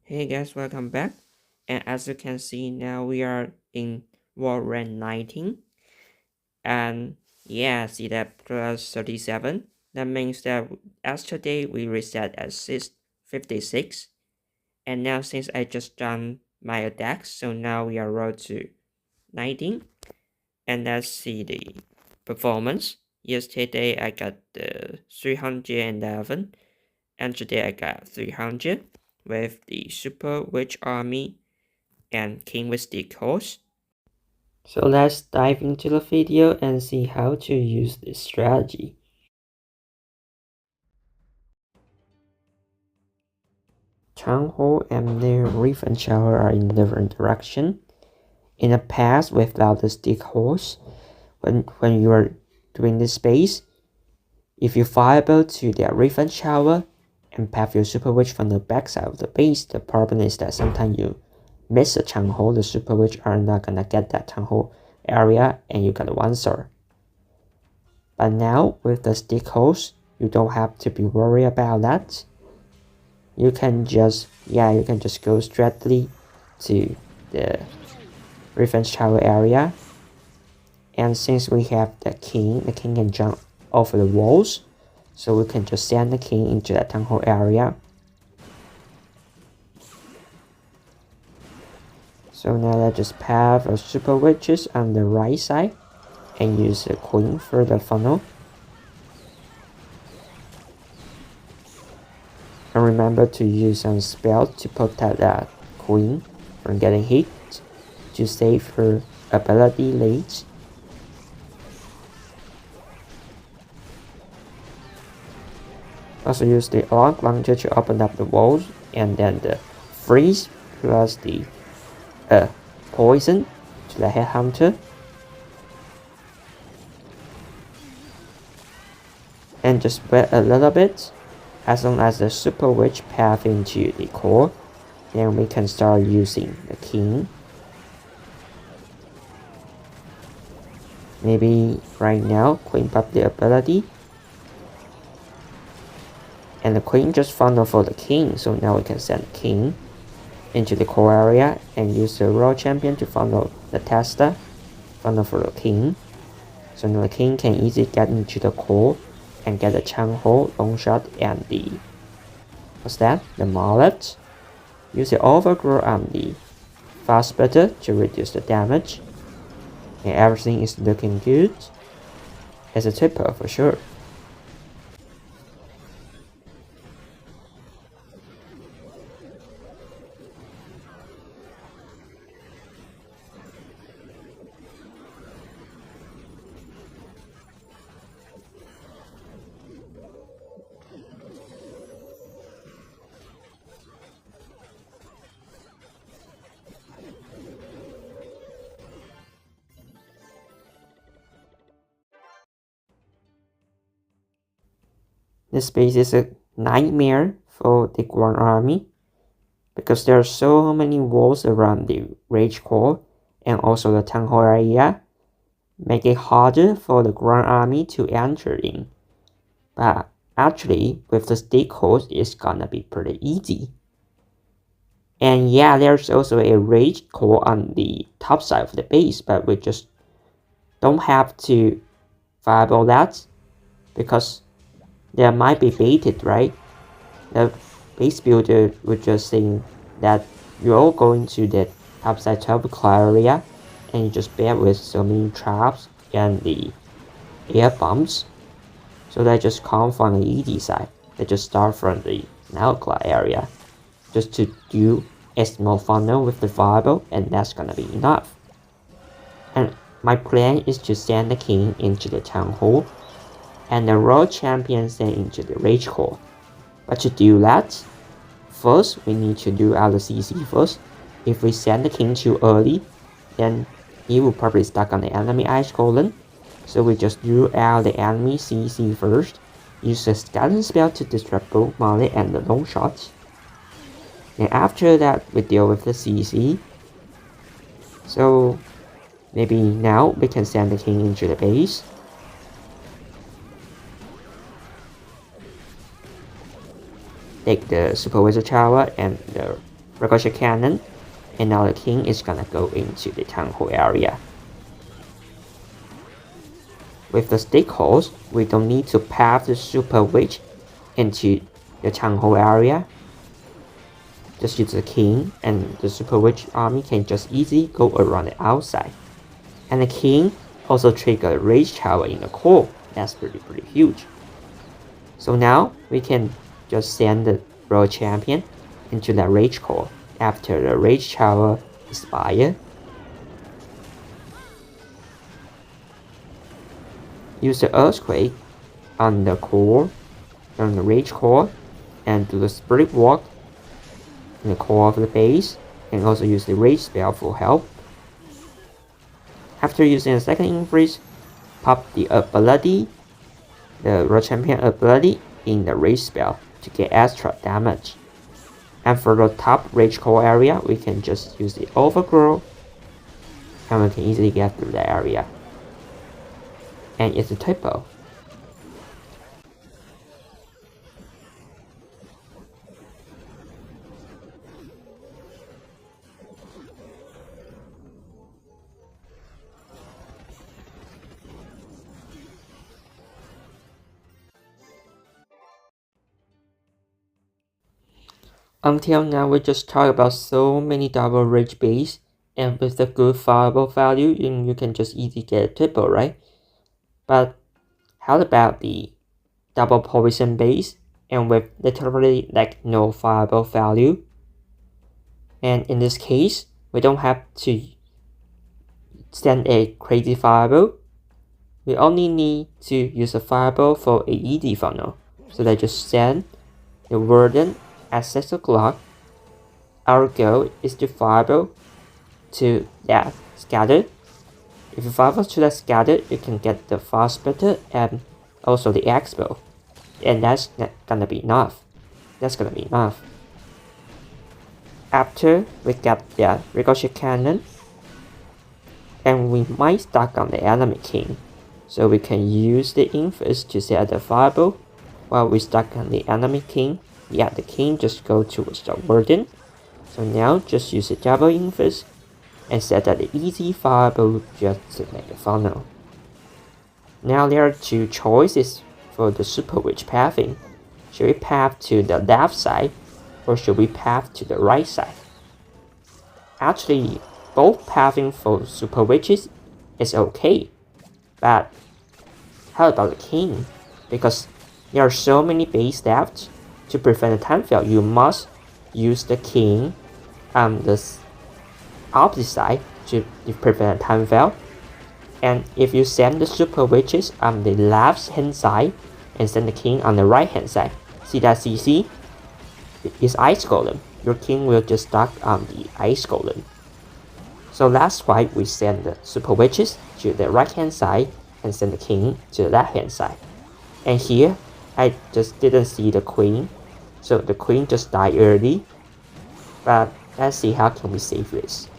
Hey guys, welcome back. And as you can see, now we are in World Rank 19. And yeah, see that plus 37. That means that yesterday we reset at 656. And now since I just done my attacks, so now we are road to 19. And let's see the performance. Yesterday I got the 311. And today I got 300 with the Superwitch army and King with the course. So let's dive into the video and see how to use this strategy. Town Hall and the Reef and Shower are in different direction. In the past, without the stick horse, when you are doing this space, if you fireball to the Reef and Shower and path your Super Witch from the backside of the base, the problem is that sometimes you miss a town hall, the Super Witch are not gonna get that town hall area and you got one star. But now with the stick holes, you don't have to be worried about that. You can just go straightly to the revenge tower area. And since we have the king can jump over the walls, so we can just send the king into that town hall area. So now let's just path our super witches on the right side and use the queen for the funnel. And remember to use some spells to protect that queen from getting hit to save her ability late. Also use the arc launcher to open up the walls, and then the freeze plus the poison to the headhunter. And just wait a little bit. As long as the super witch path into the core, then we can start using the king. Maybe right now queen pop the ability, and the queen just funnel for the king, so now we can send the king into the core area and use the royal champion to funnel the tester, funnel for the king, so now the king can easily get into the core and get the Chang Ho long shot and the the mallet. Use the overgrow on the fast splitter to reduce the damage, and everything is looking good. It's a tipper for sure. This space is a nightmare for the Grand Army because there are so many walls around the Rage Core and also the Town Hall area, make it harder for the Grand Army to enter in. But actually, with the stick holes, it's gonna be pretty easy. And yeah, there's also a Rage Core on the top side of the base, but we just don't have to fireball that because there might be baited, right? The base builder would just think that you're all going to the topside 12 o'clock area and you just bear with so many traps and the air bombs. So they just come from the easy side. They just start from the 9 o'clock area just to do a small funnel with the fireball, and that's gonna be enough. And my plan is to send the king into the town hall and the royal champion sent into the rage core. But to do that, first we need to do our CC first. If we send the king too early, then he will probably stuck on the enemy ice golem. So we just do out the enemy CC first, use the skeleton spell to disrupt both melee and the long shots. And after that we deal with the CC. So maybe now we can send the king into the base. Take the super wizard tower and the ricochet cannon, and now the king is gonna go into the town hall area. With the stick holes, we don't need to path the Superwitch into the town hall area. Just use the king, and the Superwitch army can just easily go around the outside. And the king also trigger a rage tower in the core. That's pretty huge. So now we can just send the royal champion into the rage core after the rage tower expires. Use the earthquake on the core, on the rage core, and do the spirit walk in the core of the base, and also use the rage spell for help. After using the second increase, pop the ability, the royal champion ability in the rage spell to get extra damage. And for the top rage core area, we can just use the overgrow, and we can easily get through the area. And it's a typo. Until now, we just talked about so many double rage base, and with the good fireball value, you can just easily get a typo, right? But how about the double poison base, and with literally like no fireball value? And in this case, we don't have to send a crazy fireball. We only need to use a fireball for a easy funnel. So they just send the warden at 6 o'clock. Our goal is to fireball to that scatter. If you fireball to that scatter, you can get the fire splitter and also the expo. And that's not gonna be enough. That's gonna be enough. After we get the ricochet cannon, and we might stack on the enemy king, so we can use the infus to set the fireball while we stack on the enemy king. Yeah, the king just go towards the warden. So now just use the double infus and set that the easy fireball just to make a funnel. Now there are two choices for the Superwitch pathing. Should we path to the left side, or should we path to the right side? Actually, both pathing for Superwitches is okay, but how about the king? Because there are so many base left, to prevent a time fail, you must use the king on the opposite side to prevent a time fail. And if you send the Superwitches on the left hand side and send the king on the right hand side, see that CC? It's ice golem. Your king will just stuck on the ice golem. So that's why we send the Superwitches to the right hand side and send the king to the left hand side. And here, I just didn't see the queen, so the queen just died early. But let's see how can we save this.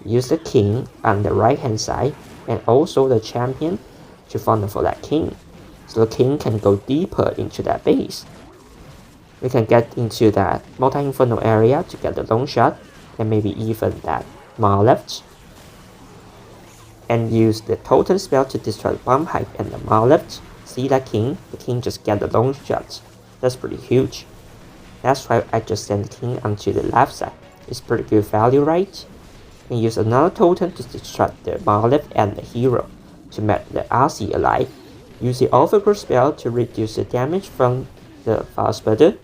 Use the king on the right hand side and also the champion to funnel for that king, so the king can go deeper into that base. We can get into that multi-infernal area to get the long shot, and maybe even that monolith, and use the totem spell to destroy the bomb hype and the monolith. See that king? The king just get the long shot. That's pretty huge. That's why I just send the king onto the left side. It's pretty good value, right? And use another totem to distract the monolith and the hero to make the RC alive. Use the overgrowth spell to reduce the damage from the fire splitter.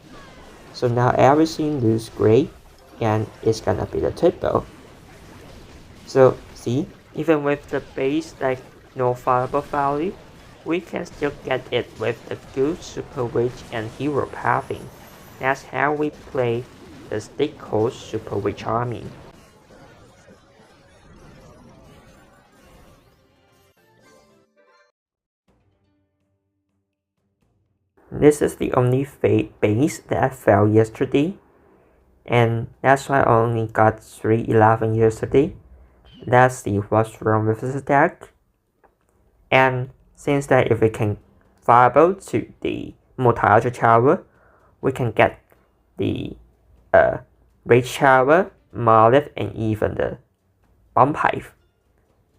So now everything looks great, and it's gonna be the typo. So see, even with the base like no fireball value, we can still get it with the good Superwitch and hero pathing. That's how we play the stick host Superwitch army. This is the only base that I fell yesterday, and that's why I only got 311 yesterday. Let's see what's wrong with this deck. And since that if we can fireball to the multi-ultra tower, we can get the rage tower, monolith, and even the bomb hive.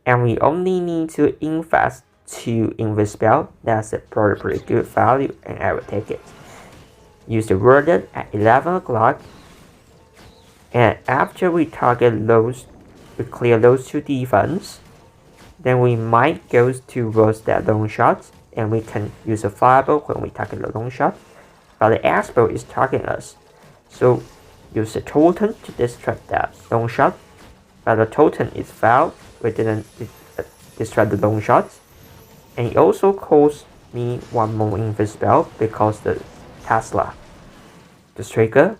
And we only need to invest 2 invis spell. That's a pretty good value, and I will take it. Use the warden at 11 o'clock, and after we target those, we clear those 2 defense, then we might go towards that long shot, and we can use a fireball when we target the long shot, but the X-bow is targeting us, so use the totem to distract that long shot, but the totem is fouled. We didn't distract the long shot, and it also cost me 1 more invis spell because the Tesla, the trigger.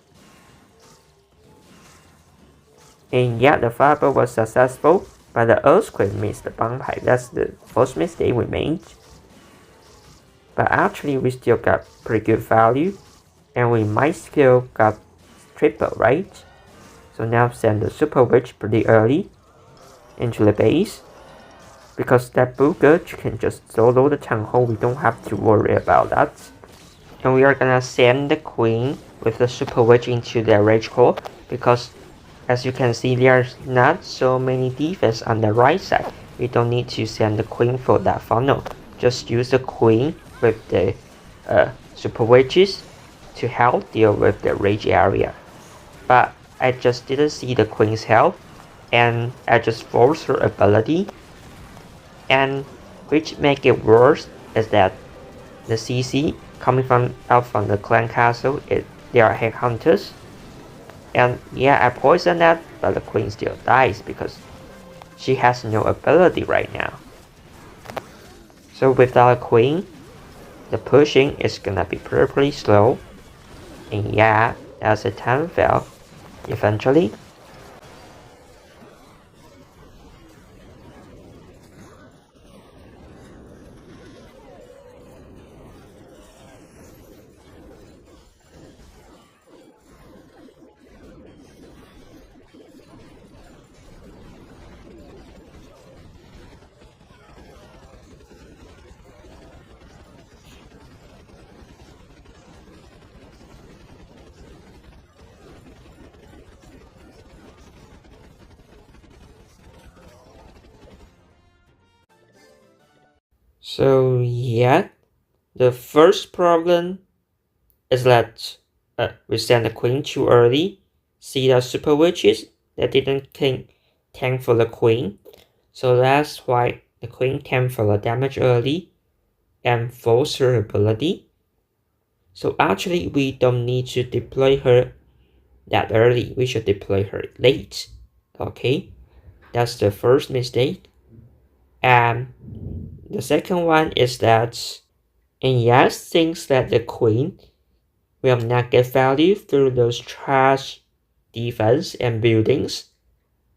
And yeah, the fireball was successful, but the earthquake missed the bomb pipe. That's the first mistake we made. But actually we still got pretty good value, and we might still got triple, right? So now send the Superwitch pretty early into the base, because that booger can just solo the town hall. We don't have to worry about that. And we are gonna send the queen with the Superwitch into their rage core, because as you can see, there's not so many defense on the right side. We don't need to send the queen for that funnel. Just use the queen with the super witches to help deal with the rage area. But I just didn't see the queen's health, and I just forced her ability. And which make it worse is that the CC coming out from the clan castle, they are headhunters. And yeah, I poisoned that, but the queen still dies because she has no ability right now. So without a queen, the pushing is gonna be pretty slow. And yeah, as a time fell, eventually. So yeah, the first problem is that we sent the queen too early. See the super witches that didn't tank for the queen, so that's why the queen came for the damage early and force her ability. So actually we don't need to deploy her that early. We should deploy her late. Okay, that's the first mistake. And the second one is that, and yes, thinks that the queen will not get value through those trash defense and buildings.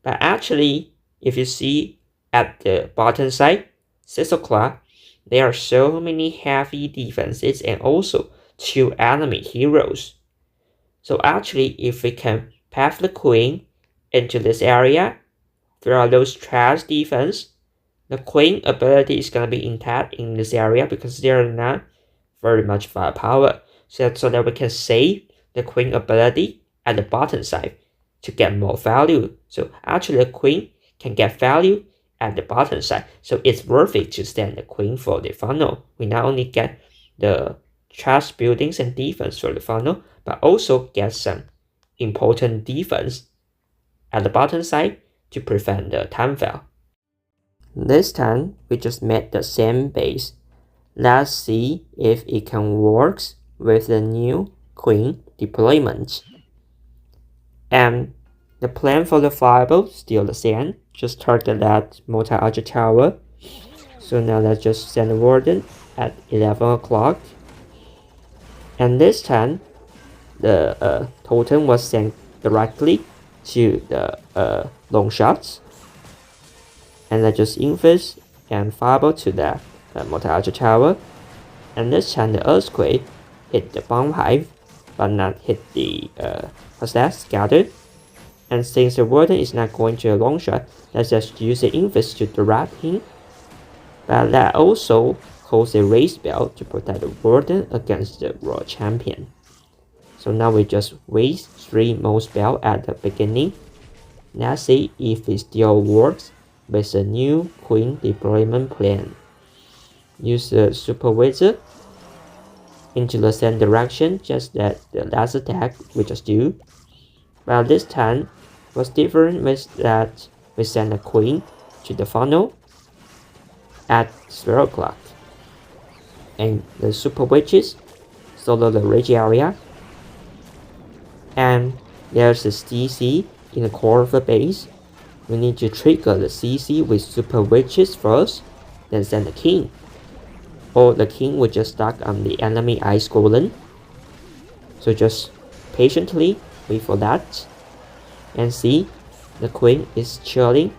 But actually, if you see at the bottom side, 6 o'clock, there are so many heavy defenses and also 2 enemy heroes. So actually, if we can path the queen into this area through those trash defense, the queen ability is gonna be intact in this area because there are not very much firepower. So that we can save the queen ability at the bottom side to get more value. So actually the queen can get value at the bottom side. So it's worth it to stand the queen for the funnel. We not only get the trash buildings and defense for the funnel, but also get some important defense at the bottom side to prevent the time fail. This time, we just made the same base. Let's see if it can work with the new queen deployment. And the plan for the fireball still the same. Just target that multi-archer tower. So now let's just send the warden at 11 o'clock. And this time, the totem was sent directly to the long shots. And I just infuse and fireball to the multi-archer tower. And this time the earthquake hit the bomb hive, but not hit the scatter. And since the warden is not going to a long shot, let's just use the infuse to direct him. But that also holds a raise spell to protect the warden against the world champion. So now we just waste 3 more spells at the beginning. Let's see if it still works with the new queen deployment plan. Use the Superwitch into the same direction, just that the last attack we just do. But this time was different with that we send the queen to the funnel at 0 o'clock. And the super witches solo the rage area. And there's a CC in the core of the base. We need to trigger the CC with super witches first, then send the king. Or the king will just stuck on the enemy ice golem. So just patiently wait for that. And see, the queen is chilling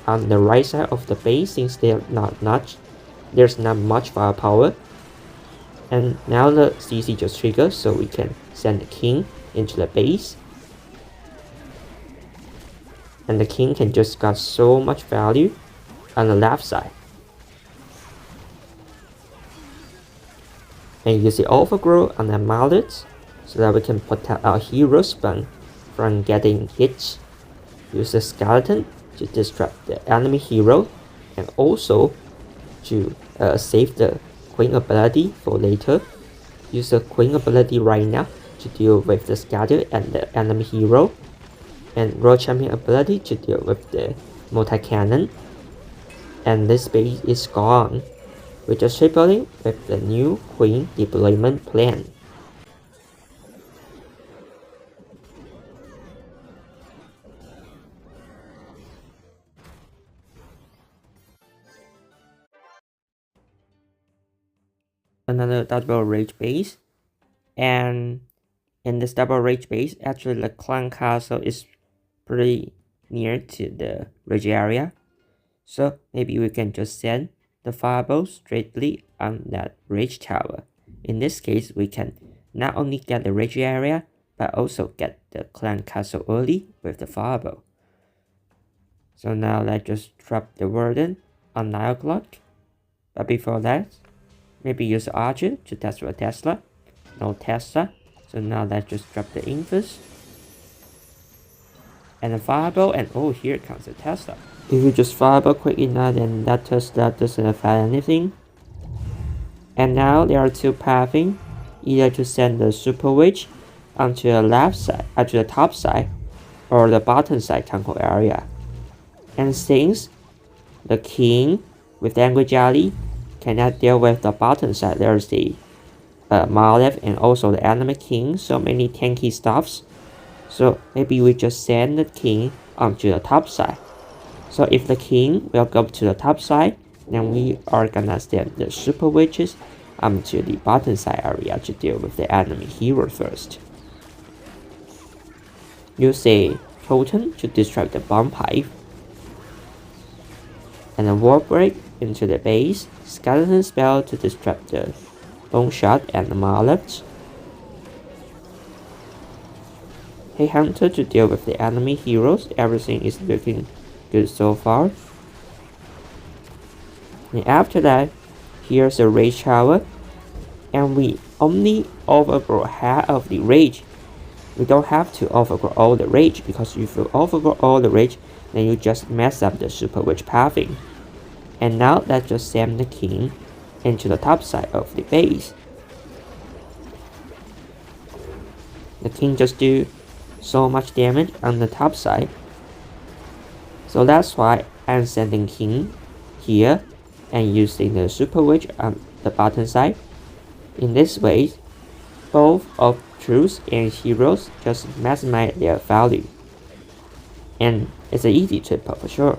on the right side of the base since there's not much firepower. And now the CC just triggers, so we can send the king into the base. And the king can just got so much value on the left side. And use the overgrow on the mallet so that we can protect our hero spawn from getting hit. Use the skeleton to distract the enemy hero and also to save the queen ability for later. Use the queen ability right now to deal with the scatter and the enemy hero, and royal champion ability to deal with the multi-cannon. And this base is gone. We're just tripling with the new queen deployment plan. Another double rage base, and in this double rage base, actually the clan castle is pretty near to the rage area, so maybe we can just send the fireball straightly on that rage tower. In this case, we can not only get the rage area but also get the clan castle early with the fireball. So now let's just drop the warden on 9 o'clock, but before that, maybe use the archer to test for a Tesla. No Tesla, so now let's just drop the infus and a fireball, and oh, here comes the Tesla. If you just fireball quick enough, then that Tesla doesn't affect anything. And now there are two pathing, either to send the super witch onto the left side, to the top side, or the bottom side temple area. And since the king with the angry jelly cannot deal with the bottom side, there's the Malef and also the enemy king, so many tanky stuffs. So maybe we just send the king onto the top side. So if the king will go to the top side, then we are gonna send the super witches onto the bottom side area to deal with the enemy hero first. Use a totem to distract the bomb pipe, and a war break into the base, skeleton spell to distract the bone shot and the mallet. Hey Hunter to deal with the enemy heroes. Everything is looking good so far. And after that, here's a rage tower, and we only overgrow half of the rage. We don't have to overgrow all the rage, because if you overgrow all the rage, then you just mess up the super witch pathing. And now let's just send the king into the top side of the base. The king just do so much damage on the top side. So that's why I'm sending king here and using the super witch on the bottom side. In this way, both of troops and heroes just maximize their value. And it's an easy triple for sure.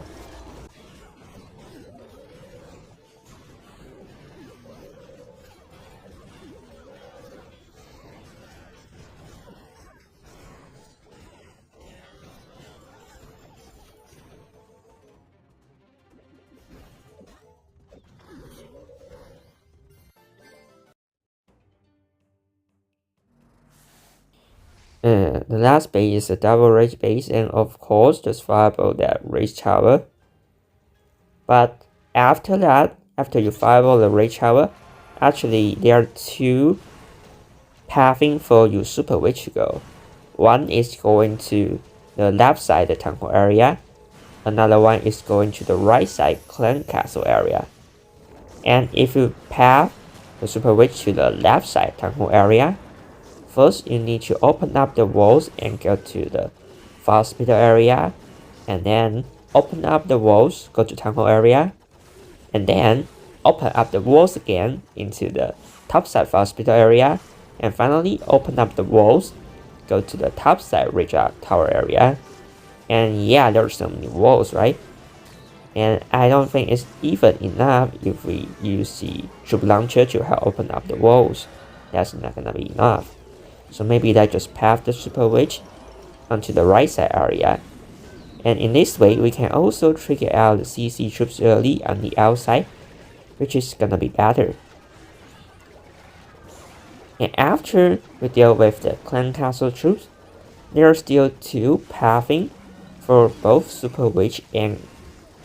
The last base is a double rage base, and of course just fireball that rage tower. But after that, after you fireball the rage tower, actually there are two pathing for your Superwitch to go. One is going to the left side, the town hall area. Another one is going to the right side, clan castle area. And if you path the Superwitch to the left side, town hall area, first you need to open up the walls and go to the hospital area, and then open up the walls, go to town hall area, and then open up the walls again into the top side hospital area, and finally open up the walls, go to the top side ridge tower area. And yeah, there's so many walls, right? And I don't think it's even enough if we use the troop launcher to help open up the walls. That's not gonna be enough. So maybe I just path the Superwitch onto the right side area. And in this way, we can also trigger out the CC troops early on the outside, which is gonna be better. And after we deal with the clan castle troops, there are still two pathing for both Superwitch and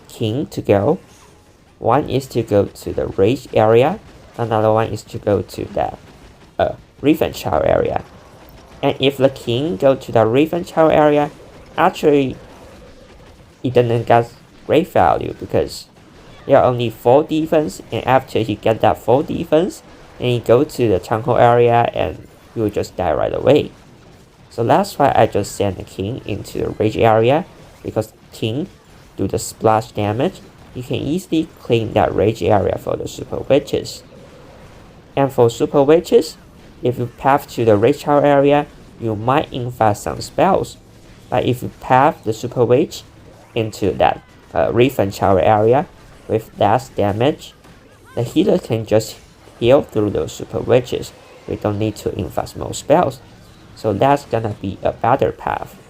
King to go. One is to go to the rage area, another one is to go to the revenge tower area. And if the King go to the revenge tower area, actually it doesn't get great value because there are only 4 defense, and after he get that 4 defense, and he go to the town hall area and he will just die right away. So that's why I just send the King into the rage area, because King do the splash damage. You can easily clean that rage area for the Super Witches. And for Super Witches, if you path to the rage tower area, you might inflict some spells. But if you path the Super Witch into that revenge tower area with less damage, the healer can just heal through those Super Witches. We don't need to inflict more spells. So that's gonna be a better path.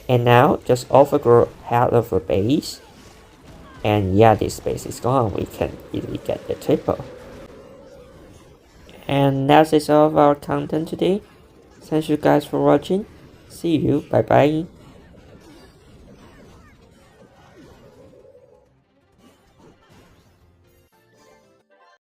And now just overgrow half of the base. And yeah, this base is gone. We can easily get the triple. And that is all of our content today. Thank you guys for watching. See you. Bye bye.